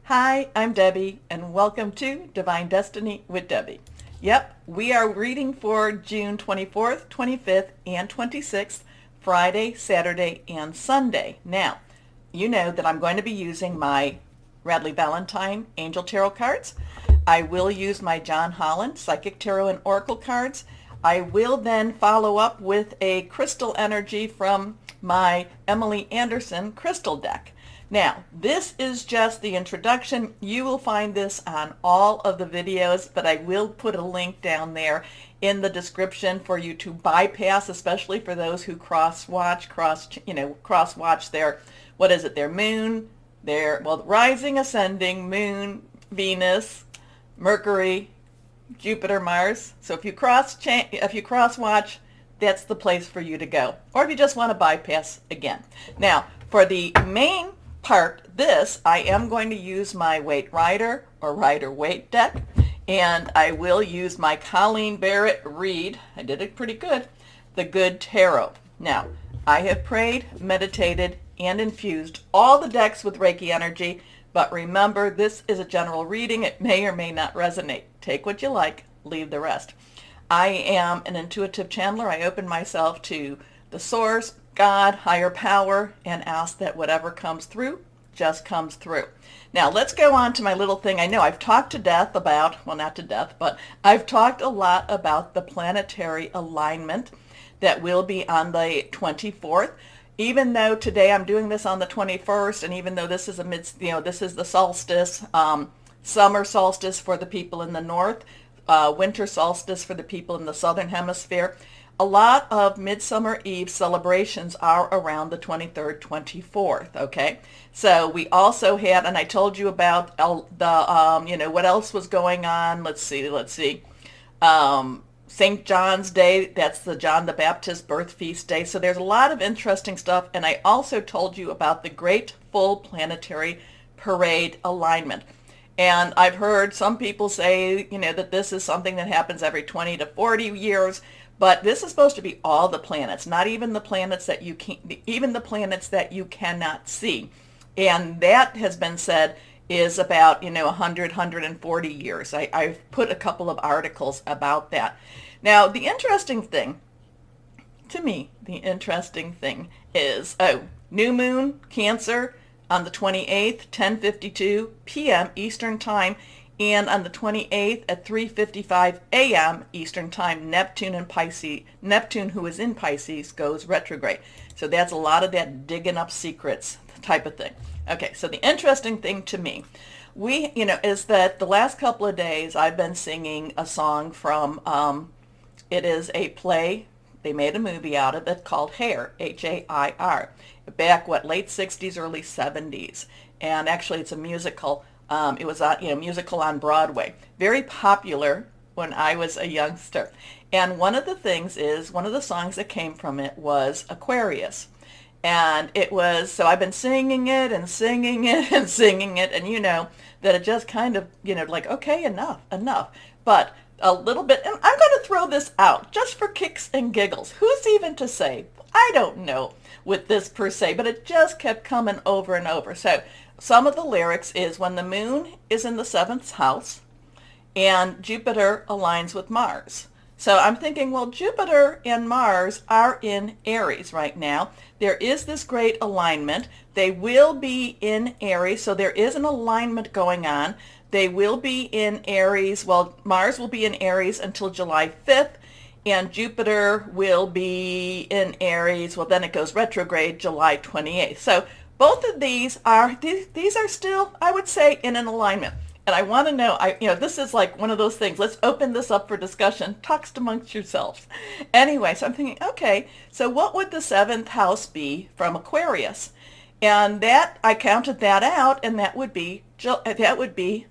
Hi, I'm Debbie, and welcome to Divine Destiny with Debbie. Yep, we are reading for June 24th, 25th, and 26th, Friday, Saturday, and Sunday. Now, you know that I'm going to be using my Radley Valentine Angel Tarot cards. I will use my John Holland Psychic Tarot and Oracle cards. I will then follow up with a crystal energy from my Emily Anderson crystal deck. Now, this is just the introduction. You will find this on all of the videos, but I will put a link down there in the description for you to bypass, especially for those who cross-watch their, their moon, their, rising, ascending, moon, Venus, Mercury, Jupiter, Mars. So if you cross-watch, that's the place for you to go. Or if you just want to bypass again. Now, for the main part, I am going to use my Waite Rider or Rider-Waite deck, and I will use my Colleen Barrett Reed. I did it pretty good. The Good Tarot. Now, I have prayed, meditated, and infused all the decks with Reiki energy, but remember, this is a general reading. It may or may not resonate. Take what you like, leave the rest. I am an intuitive channeler. I open myself to the source, God, higher power, and ask that whatever comes through just comes through. Now let's go on to my little thing. I know I've talked to death about, well, not to death, but I've talked a lot about the planetary alignment that will be on the 24th. Even though today I'm doing this on the 21st, and even though this is this is the solstice, summer solstice for the people in the north, winter solstice for the people in the southern hemisphere, a lot of Midsummer Eve celebrations are around the 23rd, 24th, okay? So we also had, and I told you about the, what else was going on. Let's see. St. John's Day, that's the John the Baptist birth feast day. So there's a lot of interesting stuff. And I also told you about the Great Full Planetary Parade Alignment. And I've heard some people say, that this is something that happens every 20 to 40 years. But this is supposed to be all the planets, not even the planets that even the planets that you cannot see. And that has been said is about, 100, 140 years. I've put a couple of articles about that. Now, the interesting thing is, new moon, Cancer, on the 28th, 10:52 p.m. Eastern Time. And on the 28th at 3:55 a.m. Eastern Time, Neptune, who is in Pisces, goes retrograde. So that's a lot of that digging up secrets type of thing. Okay, so the interesting thing to me, is that the last couple of days I've been singing a song from, it is a play, they made a movie out of it called Hair, H-A-I-R, back, late 60s, early 70s. And actually it's a musical. It was a musical on Broadway, very popular when I was a youngster. And one of the songs that came from it was Aquarius. And it was, so I've been singing it and singing it and singing it, and that it just kind of, okay, enough. But a little bit, and I'm going to throw this out just for kicks and giggles. Who's even to say? I don't know with this per se, but it just kept coming over and over. So some of the lyrics is when the moon is in the 7th house and Jupiter aligns with Mars. So I'm thinking, well, Jupiter and Mars are in Aries right now. There is this great alignment. They will be in Aries, so there is an alignment going on. They will be in Aries. Well, Mars will be in Aries until July 5th, and Jupiter will be in Aries. Well, then it goes retrograde July 28th. So both of these are still, I would say, in an alignment. And I want to know, this is like one of those things. Let's open this up for discussion. Talks amongst yourselves. Anyway, so I'm thinking, okay, so what would the 7th house be from Aquarius? And that, I counted that out, and that would be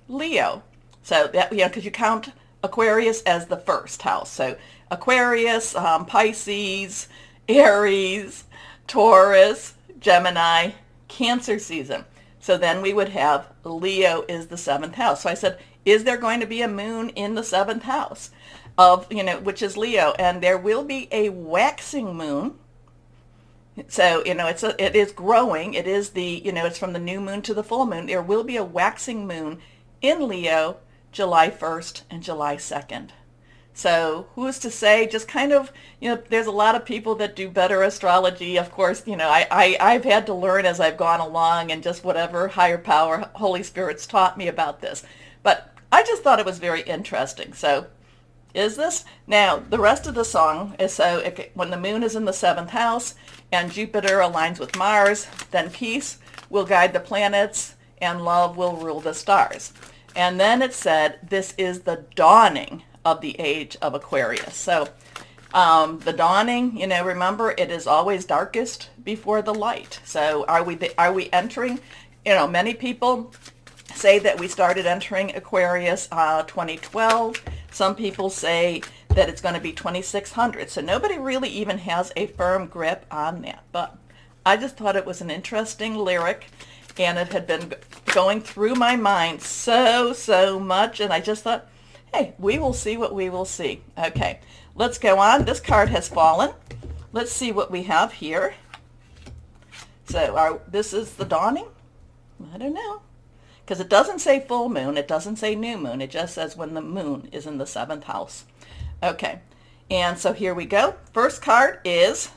Leo. So that, because you count Aquarius as the 1st house. So Aquarius, Pisces, Aries, Taurus, Gemini, Cancer season. So then we would have Leo is the 7th house. So I said, is there going to be a moon in the 7th house of, which is Leo? And there will be a waxing moon So, it is growing. It is it's from the new moon to the full moon. There will be a waxing moon in Leo July 1st and July 2nd. So who's to say, just kind of, there's a lot of people that do better astrology. Of course, I've had to learn as I've gone along and just whatever higher power, Holy Spirit's taught me about this. But I just thought it was very interesting. So is this? Now, the rest of the song is when the moon is in the 7th house and Jupiter aligns with Mars, then peace will guide the planets and love will rule the stars. And then it said, this is the dawning of the age of Aquarius. So the dawning, remember, it is always darkest before the light. So are we entering, many people say that we started entering Aquarius 2012. Some people say that it's going to be 2600. So nobody really even has a firm grip on that. But I just thought it was an interesting lyric, and it had been going through my mind so much, and I just thought, hey, we will see what we will see. Okay, let's go on. This card has fallen. Let's see what we have here. So this is the dawning? I don't know. Because it doesn't say full moon. It doesn't say new moon. It just says when the moon is in the 7th house. Okay, and so here we go. First card is,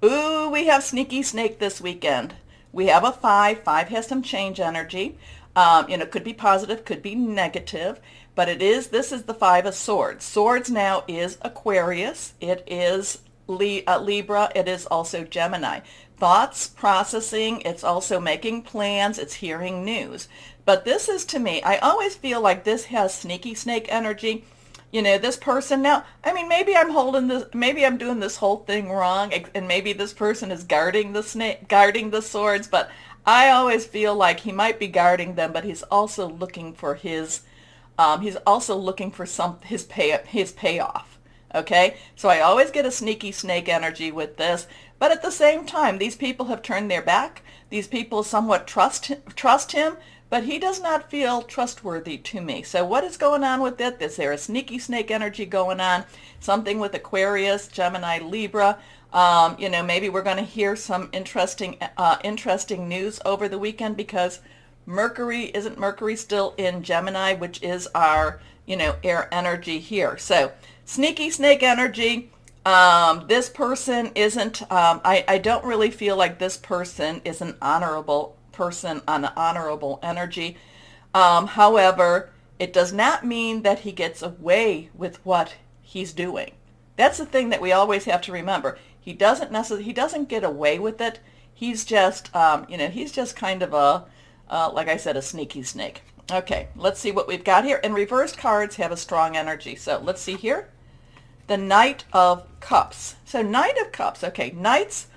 ooh, we have Sneaky Snake this weekend. We have a 5. 5 has some change energy. Could be positive, could be negative, but this is the 5 of Swords. Swords now is Aquarius. It is Libra. It is also Gemini. Thoughts, processing. It's also making plans. It's hearing news. But this is, to me, I always feel like this has Sneaky Snake energy. This person now, maybe I'm doing this whole thing wrong, and maybe this person is guarding the swords, but I always feel like he might be guarding them, but he's also looking for his payoff. Okay, so I always get a Sneaky Snake energy with this, but at the same time, these people have turned their back. These people somewhat trust him, but he does not feel trustworthy to me. So what is going on with it? Is there a Sneaky Snake energy going on? Something with Aquarius, Gemini, Libra. Maybe we're going to hear some interesting news over the weekend, because isn't Mercury still in Gemini, which is our, air energy here. So Sneaky Snake energy. This person isn't, I don't really feel like this person is an honorable person on an honorable energy. However, it does not mean that he gets away with what he's doing. That's the thing that we always have to remember. He doesn't get away with it. He's just, he's just kind of like I said, a sneaky snake. Okay, let's see what we've got here. And reversed cards have a strong energy. So let's see here. The Knight of Cups. So Knight of Cups. Okay, Knights,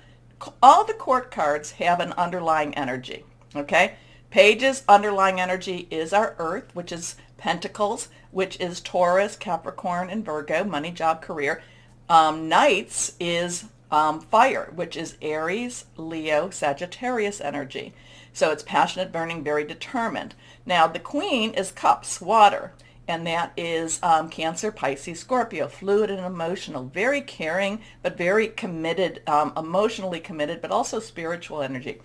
all the court cards have an underlying energy. Okay, Pages underlying energy is our Earth, which is Pentacles, which is Taurus, Capricorn, and Virgo, money, job, career. Knights is fire, which is Aries, Leo, Sagittarius energy. So it's passionate, burning, very determined. Now the Queen is Cups, water, and that is Cancer, Pisces, Scorpio, fluid and emotional, very caring, but very committed, emotionally committed, but also spiritual energy.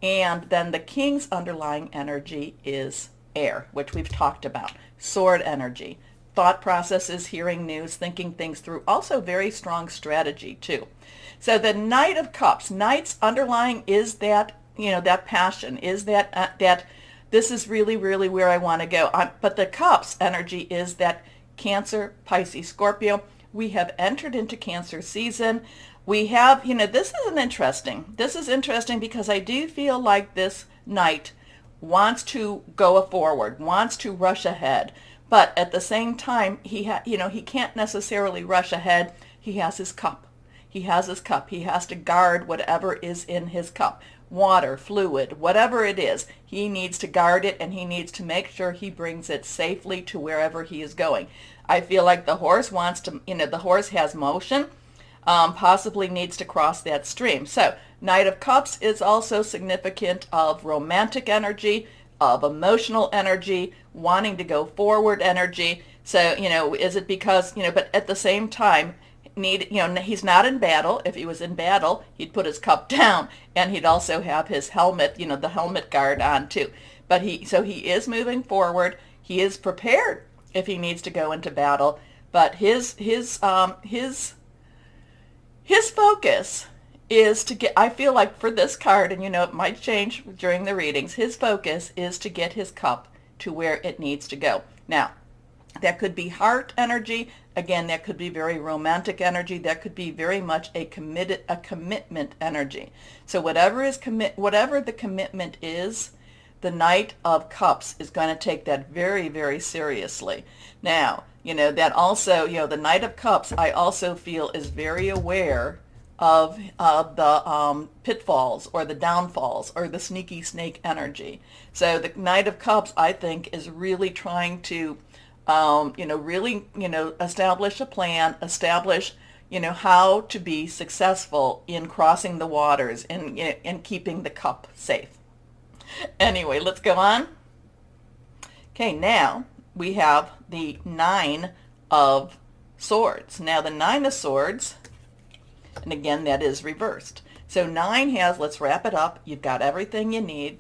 And then the King's underlying energy is air, which we've talked about, sword energy. Thought processes, hearing news, thinking things through, also very strong strategy too. So the Knight of Cups, Knight's underlying is that, that passion, is that this is really, really where I want to go. But the Cups energy is that Cancer, Pisces, Scorpio. We have entered into Cancer season. We have, this is interesting because I do feel like this Knight wants to go forward, wants to rush ahead. But at the same time, he can't necessarily rush ahead. He has his cup. He has his cup. He has to guard whatever is in his cup. Water, fluid, whatever it is. He needs to guard it, and he needs to make sure he brings it safely to wherever he is going. I feel like the horse wants to, the horse has motion, possibly needs to cross that stream. So Knight of Cups is also significant of romantic energy, of emotional energy, wanting to go forward energy. So, is it because, but at the same time, need, he's not in battle. If he was in battle, he'd put his cup down, and he'd also have his helmet, the helmet guard on too. But so he is moving forward. He is prepared if he needs to go into battle. But his focus is to get, I feel like for this card, and it might change during the readings, his focus is to get his cup to where it needs to go. Now, that could be heart energy. Again, that could be very romantic energy. That could be very much a commitment energy. So whatever the commitment is, the Knight of Cups is going to take that very, very seriously. Now, that also, the Knight of Cups, I also feel is very aware of the pitfalls or the downfalls or the sneaky snake energy. So the Knight of Cups, I think, is really trying to, establish a plan, establish, how to be successful in crossing the waters and keeping the cup safe. Anyway, let's go on. Okay, now we have the Nine of Swords. Now the Nine of Swords, and again, that is reversed. So 9 has, let's wrap it up, you've got everything you need,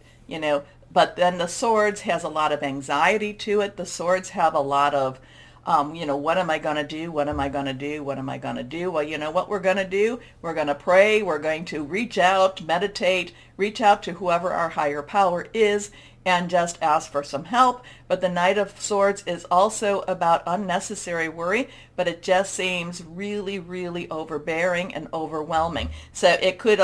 but then the Swords has a lot of anxiety to it. The Swords have a lot of, what am I going to do? What am I going to do? What am I going to do? Well, you know what we're going to do? We're going to pray. We're going to reach out, meditate, reach out to whoever our higher power is, and just ask for some help. But the Knight of Swords is also about unnecessary worry, but it just seems really, really overbearing and overwhelming. So it could,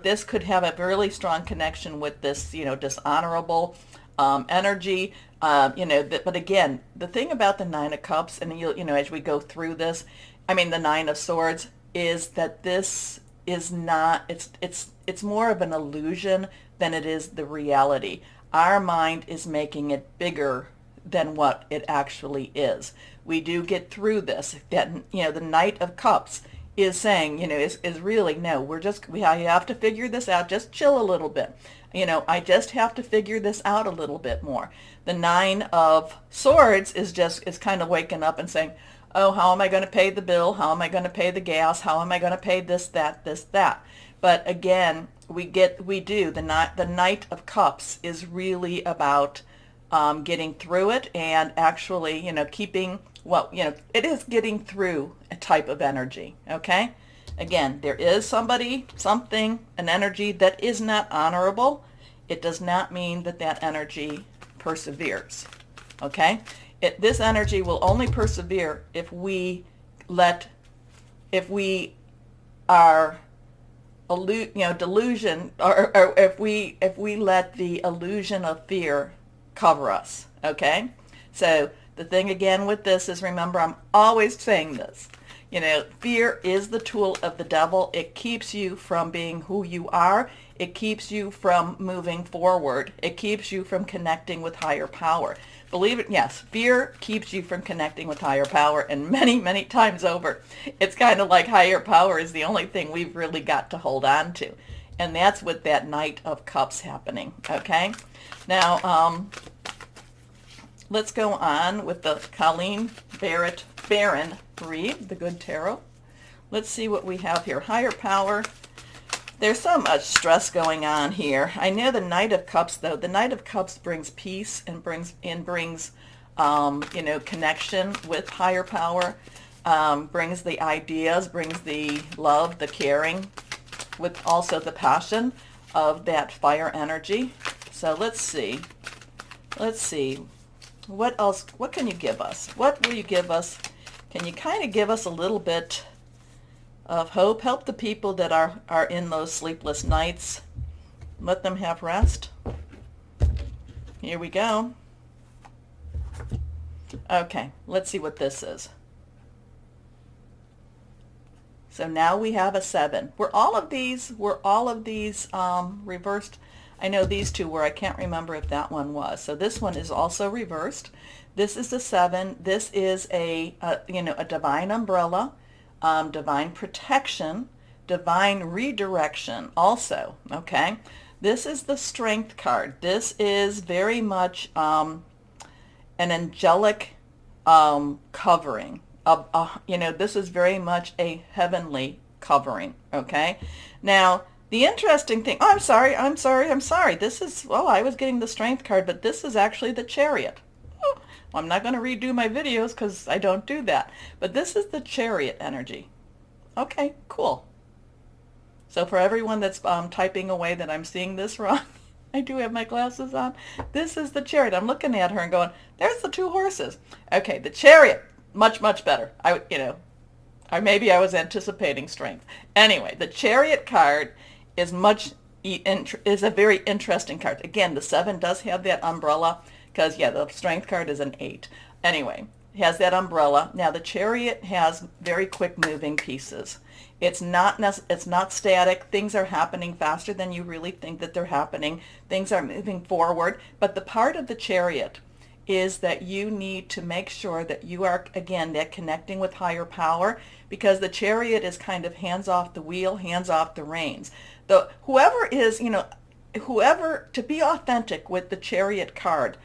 this could have a really strong connection with this, dishonorable energy. But again, the thing about the Nine of Cups, and as we go through this, the Nine of Swords, is that this is not, it's more of an illusion than it is the reality. Our mind is making it bigger than what it actually is. We do get through this. That, the Knight of Cups is saying, is really, no, we have to figure this out. Just chill a little bit. I just have to figure this out a little bit more. The Nine of Swords is kind of waking up and saying, oh, how am I going to pay the bill? How am I going to pay the gas? How am I going to pay this, that? But again, the Knight of Cups is really about getting through it and actually, keeping, it is getting through a type of energy, okay? Again, there is something, an energy that is not honorable. It does not mean that energy perseveres, okay? This energy will only persevere if we are delusion, or if we let the illusion of fear cover us, okay? So the thing again with this is, remember, I'm always saying this, fear is the tool of the devil. It keeps you from being who you are. It keeps you from moving forward. It keeps you from connecting with higher power. Believe it, yes, fear keeps you from connecting with higher power, and many, many times over, it's kind of like higher power is the only thing we've really got to hold on to. And that's with that Knight of Cups happening, okay? Now, let's go on with the Colleen Barron read, the Good Tarot. Let's see what we have here. Higher power. There's so much stress going on here. I know the Knight of Cups, though. The Knight of Cups brings peace and brings connection with higher power. Brings the ideas, brings the love, the caring, with also the passion of that fire energy. So let's see. What else? What can you give us? What will you give us? Can you kind of give us a little bit of hope? Help the people that are in those sleepless nights. Let them have rest. Here we go. Okay, let's see what this is. So now we have a 7. Were all of these reversed? I know these two were. I can't remember if that one was. So this one is also reversed. This is the 7. This is a divine umbrella, divine protection, divine redirection also, okay? This is the Strength card. This is very much an angelic covering, this is very much a heavenly covering, okay? Now, the interesting thing, oh, I'm sorry. This is, oh, I was getting the Strength card, but this is actually the Chariot. Oh, I'm not going to redo my videos because I don't do that. But this is the Chariot energy. Okay, cool. So for everyone that's typing away that I'm seeing this wrong, I do have my glasses on. This is the Chariot. I'm looking at her and going, there's the two horses. Okay, the Chariot, much, much better. Maybe I was anticipating Strength. Anyway, the Chariot card is a very interesting card. Again, the 7 does have that umbrella because, yeah, the Strength card is an 8. Anyway, it has that umbrella. Now, the Chariot has very quick moving pieces. It's not static. Things are happening faster than you really think that they're happening. Things are moving forward. But the part of the Chariot is that you need to make sure that you are, again, that connecting with higher power, because the Chariot is kind of hands off the wheel, hands off the reins. Whoever, to be authentic with the Chariot card,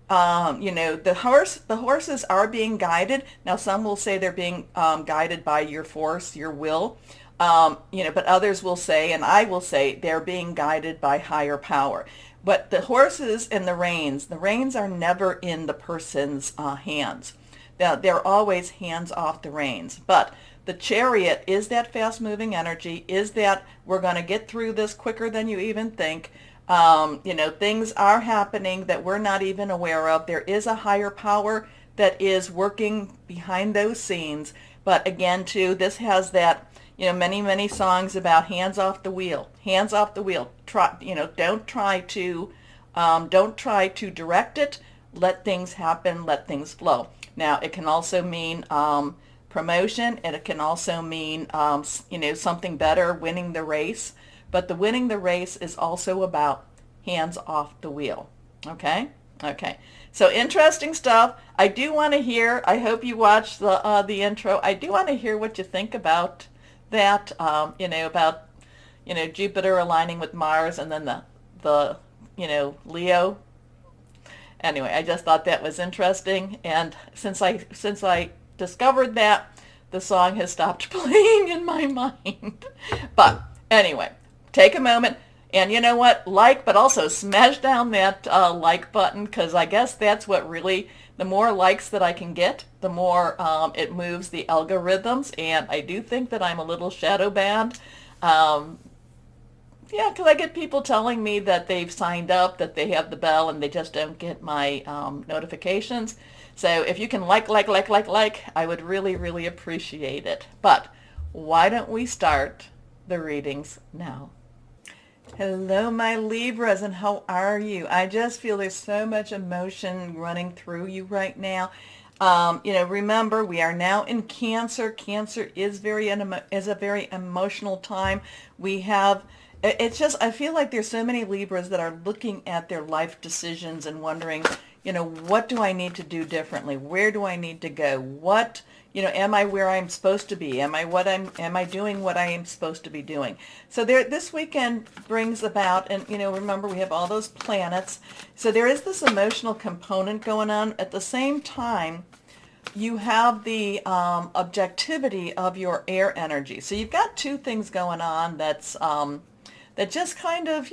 the horses are being guided. Now, some will say they're being guided by your force, your will, but others will say, and I will say, they're being guided by higher power. But the horses and the reins are never in the person's hands. They're always hands off the reins. But the Chariot is that fast-moving energy, is that we're going to get through this quicker than you even think. Things are happening that we're not even aware of. There is a higher power that is working behind those scenes. But again, too, this has that, many, many songs about hands off the wheel. Hands off the wheel. Don't try to direct it. Let things happen. Let things flow. Now, it can also mean promotion, and it can also mean, something better, winning the race. But the winning the race is also about hands off the wheel. Okay? Okay. So interesting stuff. I do want to hear, I hope you watched the intro. I do want to hear what you think about that, about Jupiter aligning with Mars, and then the Leo. Anyway, I just thought that was interesting, and since I discovered that, the song has stopped playing in my mind. But anyway, take a moment, and you know what? Like, but also smash down that like button, because I guess that's what really, the more likes that I can get, the more it moves the algorithms, and I do think that I'm a little shadow banned. Yeah, because I get people telling me that they've signed up, that they have the bell, and they just don't get my notifications. So if you can like, I would really, really appreciate it. But why don't we start the readings now? Hello, my Libras, and how are you? I just feel there's so much emotion running through you right now. Remember, we are now in Cancer. Cancer is a very emotional time. I feel like there's so many Libras that are looking at their life decisions and wondering, what do I need to do differently? Where do I need to go? What, am I where I'm supposed to be? Am I doing what I am supposed to be doing? So this weekend brings about, and remember, we have all those planets. So there is this emotional component going on. At the same time, you have the objectivity of your air energy. So you've got two things going on that just kind of,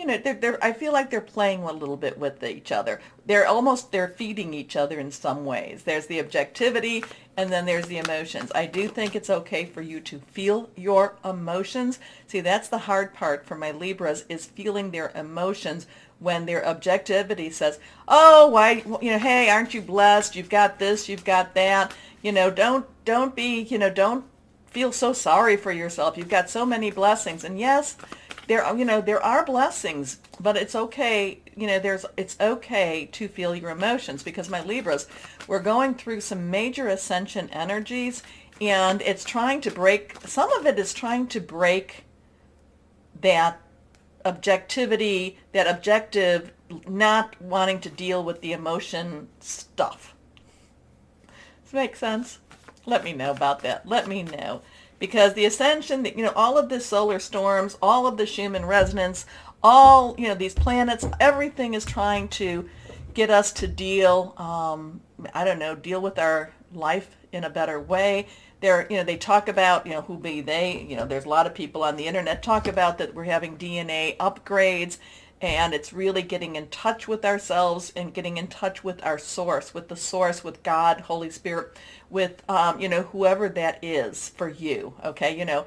I feel like they're playing a little bit with each other. They're feeding each other in some ways. There's the objectivity, and then there's the emotions. I do think it's okay for you to feel your emotions. See, that's the hard part for my Libras, is feeling their emotions when their objectivity says, oh, why, hey, aren't you blessed? You've got this, you've got that. Don't feel so sorry for yourself. You've got so many blessings. And yes, there are blessings, but it's okay. It's okay to feel your emotions, because my Libras, we're going through some major ascension energies, and it's trying to break, some of it is trying to break that objectivity, that objective not wanting to deal with the emotion stuff. Does that make sense? Let me know about that. Let me know. Because the ascension, all of the solar storms, all of the Schumann resonance, all, these planets, everything is trying to get us to deal with our life in a better way. They talk about, who be they, there's a lot of people on the internet talk about that we're having DNA upgrades, and it's really getting in touch with ourselves and getting in touch with our source, with the source, with God, Holy Spirit, with, whoever that is for you. Okay.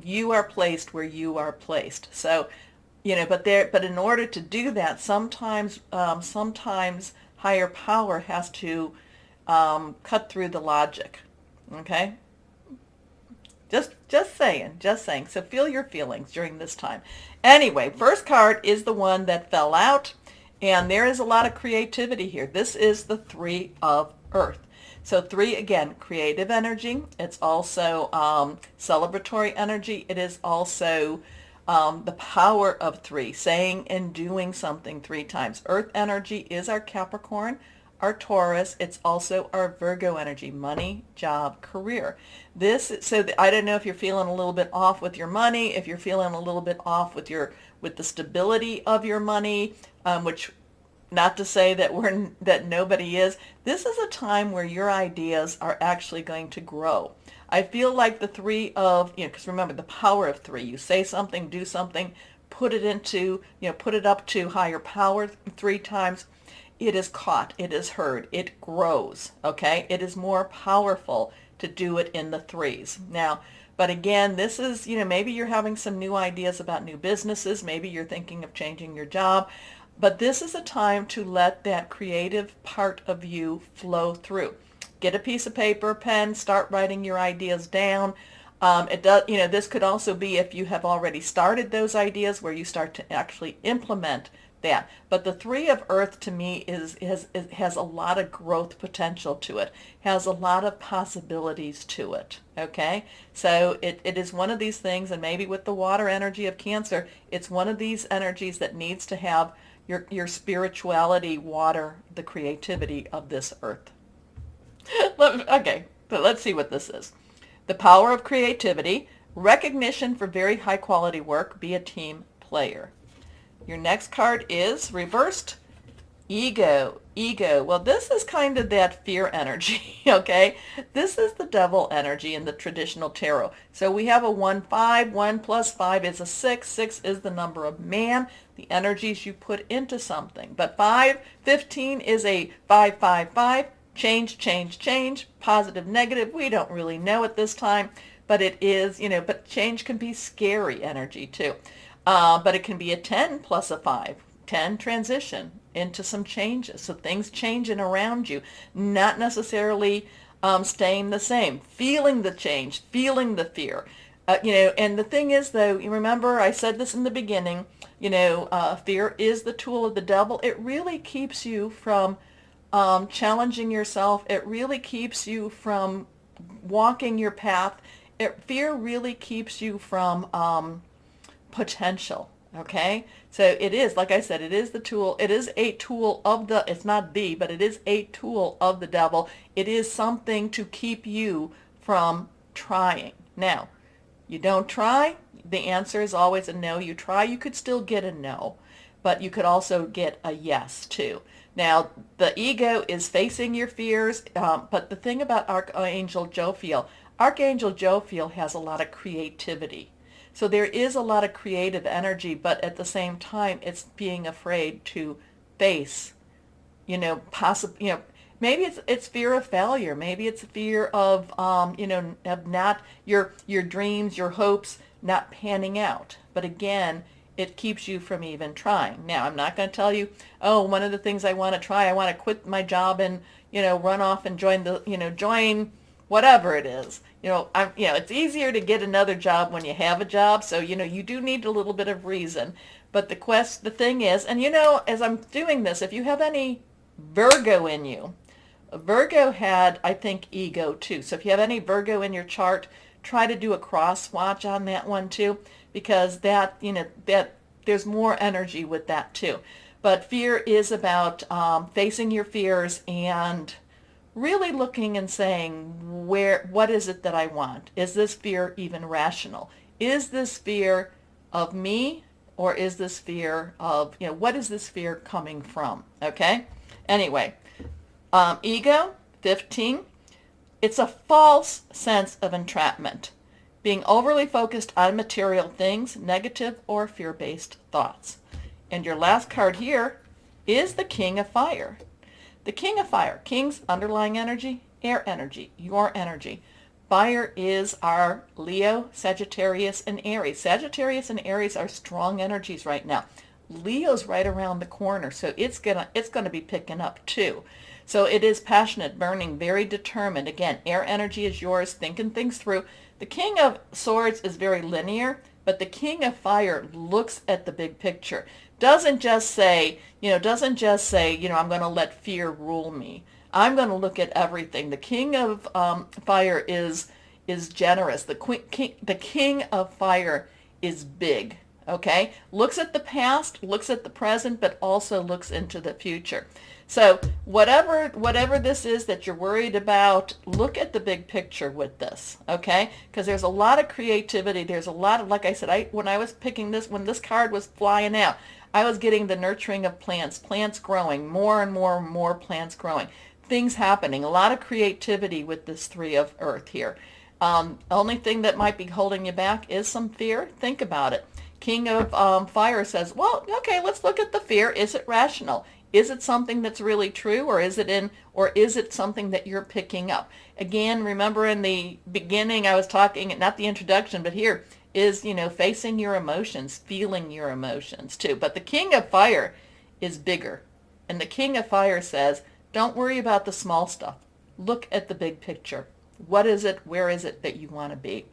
You are placed where you are placed. So, but in order to do that, sometimes higher power has to cut through the logic. Okay? Just saying. So feel your feelings during this time. Anyway, first card is the one that fell out, and there is a lot of creativity here. This is the Three of Earth. So 3, again, creative energy. It's also celebratory energy. It is also the power of 3, saying and doing something 3 times. Earth energy is our Capricorn, our Taurus. It's also our Virgo energy, money, job, career. I don't know if you're feeling a little bit off with your money, if you're feeling a little bit off with the stability of your money, which, not to say that nobody is. This is a time where your ideas are actually going to grow. I feel like the 3 of, because remember the power of 3. You say something, do something, put it up to higher power 3 times. It is caught. It is heard. It grows. Okay. It is more powerful to do it in the 3s. Now, but again, this is, maybe you're having some new ideas about new businesses. Maybe you're thinking of changing your job. But this is a time to let that creative part of you flow through. Get a piece of paper, pen, start writing your ideas down. This could also be if you have already started those ideas where you start to actually implement that. But the 3 of Earth to me has a lot of growth potential to it, has a lot of possibilities to it. Okay, so it is one of these things, and maybe with the water energy of Cancer, it's one of these energies that needs to have your spirituality water the creativity of this earth. Okay, so let's see what this is. The power of creativity, recognition for very high quality work, be a team player. Your next card is reversed, ego. Well, this is kind of that fear energy, okay? This is the devil energy in the traditional tarot. So we have a 1-5. 1 plus 5 is a 6. 6 is the number of man, the energies you put into something. But 15 is a 5-5-5. Change, positive, negative. We don't really know at this time, but it is, but change can be scary energy too. But it can be a 10 plus a 5. 10, transition into some changes. So things changing around you, not necessarily staying the same. Feeling the change, feeling the fear. And the thing is, though, you remember I said this in the beginning, fear is the tool of the devil. It really keeps you from challenging yourself. It really keeps you from walking your path. Fear really keeps you from potential. Okay, so it is, like I said, it is the tool. It is a tool of it's not but it is a tool of the devil. It is something to keep you from trying. Now, you don't try, the answer is always a no. You try, you could still get a no, but you could also get a yes too. Now, the ego is facing your fears, but the thing about Archangel Jophiel has a lot of creativity. So there is a lot of creative energy, but at the same time, it's being afraid to face, maybe it's fear of failure. Maybe it's fear of, of not your dreams, your hopes not panning out. But again, it keeps you from even trying. Now, I'm not going to tell you, one of the things I want to try, I want to quit my job and, run off and join whatever it is. It's easier to get another job when you have a job. So, you do need a little bit of reason. But the thing is, and as I'm doing this, if you have any Virgo in you, Virgo had, I think, ego too. So if you have any Virgo in your chart, try to do a cross watch on that one too, because that there's more energy with that too. But fear is about facing your fears and really looking and saying, what is it that I want? Is this fear even rational? Is this fear of me, or is this fear of, what is this fear coming from? Okay? Anyway, ego, 15. It's a false sense of entrapment, being overly focused on material things, negative or fear-based thoughts. And your last card here is the King of Fire. The King of Fire, King's underlying energy, air energy, your energy. Fire is our Leo, Sagittarius, and Aries. Sagittarius and Aries are strong energies right now. Leo's right around the corner, so it's gonna be picking up too. So it is passionate, burning, very determined. Again, air energy is yours, thinking things through. The King of Swords is very linear, but the King of Fire looks at the big picture. Doesn't just say, I'm going to let fear rule me. I'm going to look at everything. The King of Fire is generous. The King of Fire is big. Okay? Looks at the past, looks at the present, but also looks into the future. So whatever this is that you're worried about, look at the big picture with this, okay? Because there's a lot of creativity. There's a lot of, like I said, when I was picking this, when this card was flying out, I was getting the nurturing of plants growing, more and more and more plants growing, things happening, a lot of creativity with this Three of Earth here. Only thing that might be holding you back is some fear. Think about it. King of Fire says, well, okay, let's look at the fear. Is it rational? Is it something that's really true, or is it something that you're picking up? Again, remember in the beginning I was talking, not the introduction, but here is, facing your emotions, feeling your emotions too. But the King of Fire is bigger. And the King of Fire says, don't worry about the small stuff. Look at the big picture. What is it? Where is it that you want to be?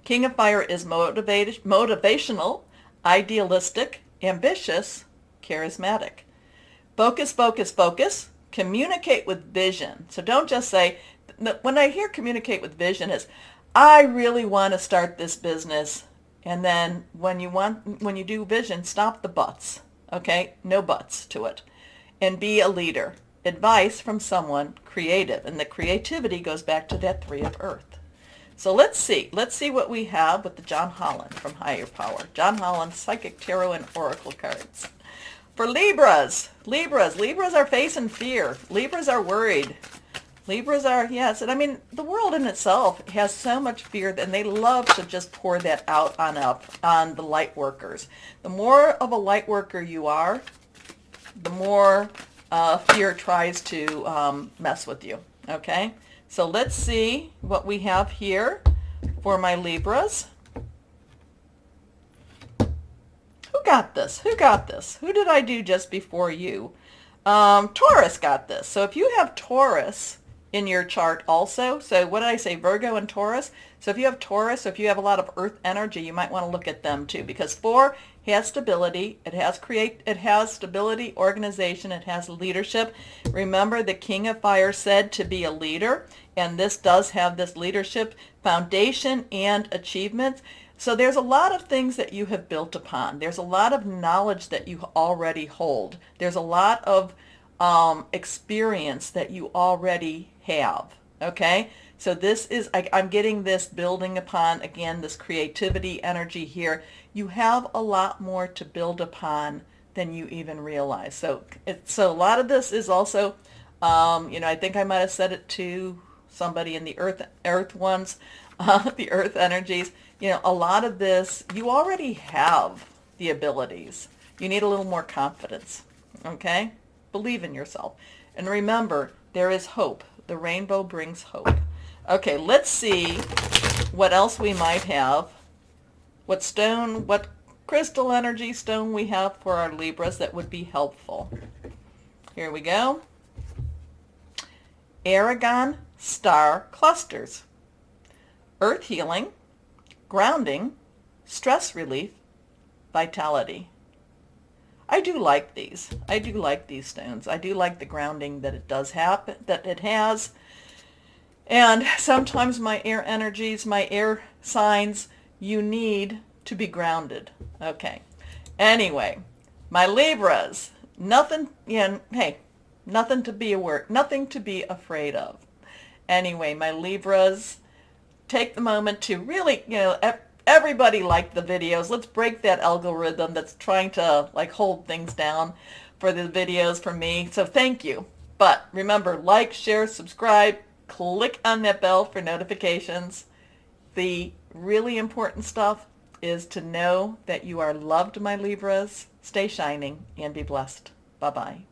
King of Fire is motivational, idealistic, ambitious, charismatic. Focus, focus, focus. Communicate with vision. So don't just say, when I hear communicate with vision is, I really want to start this business. And then when you do vision, stop the buts. Okay? No buts to it. And be a leader. Advice from someone creative. And the creativity goes back to that Three of Earth. So let's see what we have with the John Holland from Higher Power. John Holland, Psychic Tarot and Oracle cards. For Libras are facing fear. Libras are worried. Libras are, yes, and I mean, the world in itself has so much fear, and they love to just pour that out on the light workers. The more of a light worker you are, the more fear tries to mess with you, okay? So let's see what we have here for my Libras. Who got this? Who did I do just before you? Taurus got this. So if you have Taurus in your chart also, so what did I say, Virgo and Taurus? So if you have Taurus, if you have a lot of earth energy, you might want to look at them too, because 4 has stability, it has stability, organization, it has leadership. Remember, the King of Fire said to be a leader, and this does have this leadership, foundation, and achievements. So there's a lot of things that you have built upon. There's a lot of knowledge that you already hold. There's a lot of experience that you already have. Okay? So this is, I'm getting this building upon, again, this creativity energy here. You have a lot more to build upon than you even realize. So a lot of this is also, I think I might have said it to somebody in the earth ones, the earth energies. A lot of this, you already have the abilities. You need a little more confidence, okay? Believe in yourself. And remember, there is hope. The rainbow brings hope. Okay, let's see what else we might have. What crystal energy stone we have for our Libras that would be helpful. Here we go. Aragon Star Clusters. Earth healing, grounding, stress relief, vitality. I do like these. I do like these stones. I do like the grounding that it does happen, that it has. And sometimes my air energies, my air signs, you need to be grounded. Okay. Anyway, my Libras, nothing to be afraid of. Anyway, my Libras, take the moment to really, everybody liked the videos. Let's break that algorithm that's trying to hold things down for the videos for me. So thank you. But remember, like, share, subscribe, Click on that bell for notifications. The really important stuff is to know that you are loved, my Libras. Stay shining and be blessed. Bye-bye.